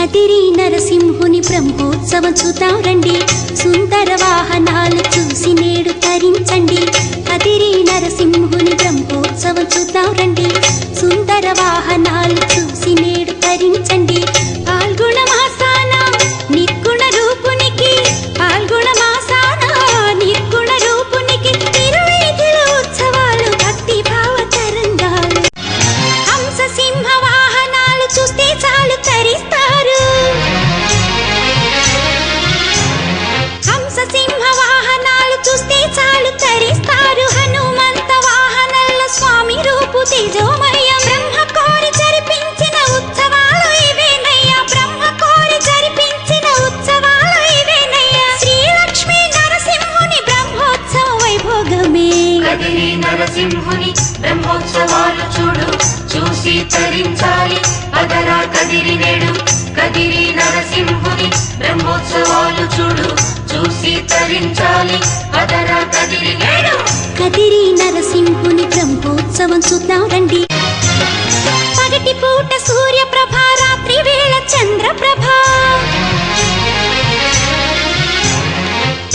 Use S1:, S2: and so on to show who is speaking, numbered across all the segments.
S1: కదిరి నరసింహుని బ్రహ్మోత్సవం చూద్దాం రండి, సుందర వాహనాలు చూసి నేడు తరించండి. కదిరి నరసింహుని బ్రహ్మోత్సవం చూద్దాం రండి, సుందర వాహనాలు చూసి నేడు తరించండి. పాల్గొన మాసాన నిర్గుణ రూపునికి, పాల్గొన మాసాన నిర్గుణ రూపునికి తిరువీధిలో ఉత్సవాలు, భక్తి భావ తరంగాలు. హంస సింహ వాహనాలు చూస్తే చాలు తరిస్తారు, హంస సింహ వాహనాలు చూస్తే చాలు తరిస్తారు. హనుమంత వాహనంలో స్వామి రూపు తేజోమయం, బ్రహ్మ కోరి జరిపించిన ఉత్సవాలు ఇవేనయ్యా, బ్రహ్మ కోరి జరిపించిన ఉత్సవాలు ఇవేనయ్యా. శ్రీలక్ష్మీ నరసింహుని బ్రహ్మోత్సవ వైభోగమే.
S2: కదిరి నరసింహుని బ్రహ్మోత్సవాలు చూడు, చూసి తరించాలి పదరా కదిరి నేడు. కదిరి నరసింహుని బ్రహ్మోత్సవాలు చూడు, చూసి తరించాలి పదరా కదిరి నేడు.
S1: కదిరి నరసింహుని బ్రహ్మోత్సవం చూద్దాం రండి. పగటి పూట సూర్యప్రభ, రాత్రి వేళ చంద్రప్రభ,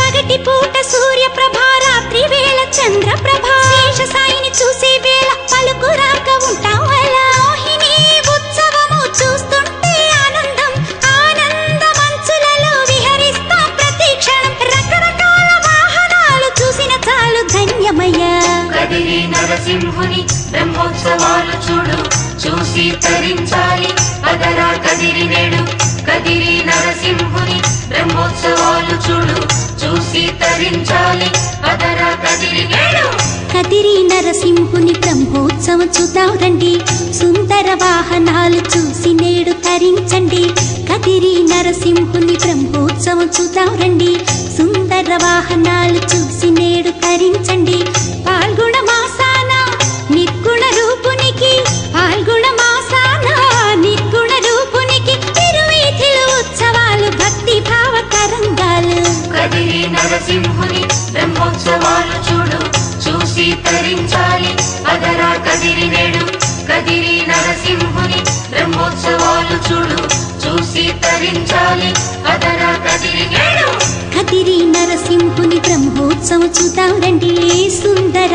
S1: పగటి పూట సూర్యప్రభ, రాత్రి వేళ చంద్రప్రభ. శేషసాయిని చూసే వేళ పలుకు రాక ఉంటాం అలా. మోహిని ఉత్సవము చూస్తుంటే ఆనందం, ఆనంద మంచులలో విహరిస్తాం ప్రతి క్షణం. రకరకాల వాహనాలు చూసిన చాలు ధన్యమయ్యా.
S2: కదిరి నరసింహుని బ్రహ్మోత్సవాలు చూడు, చూసి తరించాలి పదరా కదిరి నేడు. కదిరి నరసింహుని బ్రహ్మోత్సవాలు చూడు, చూసి తరించాలి పదరా కదిరి నేడు.
S1: కదిరి నరసింహుని బ్రహ్మోత్సవం చూద్దాం రండి, సుందర వాహనాలు చూసి నేడు తరించండి. కదిరి నరసింహుని బ్రహ్మోత్సవం చూద్దాం రండి, సుందర వాహనాలు చూసి నేడు తరించండి. పాల్గొన మాసాన నిర్గుణ రూపునికి, పాల్గొన మాసాన నిర్గుణ రూపునికి తిరువీధిలో ఉత్సవాలు, భక్తి భావ తరంగాలు.
S2: కదిరి నరసింహుని బ్రహ్మోత్సవాలు చూడు, చూసి తరించాలి పదరా కదిరి నేడు. కదిరి నరసింహుని బ్రహ్మోత్సవాలు చూడు, చూసి తరించాలి పదరా కదిరి నేడు.
S1: కదిరి నరసింహుని బ్రహ్మోత్సవం చూద్దాం రండి, సుందర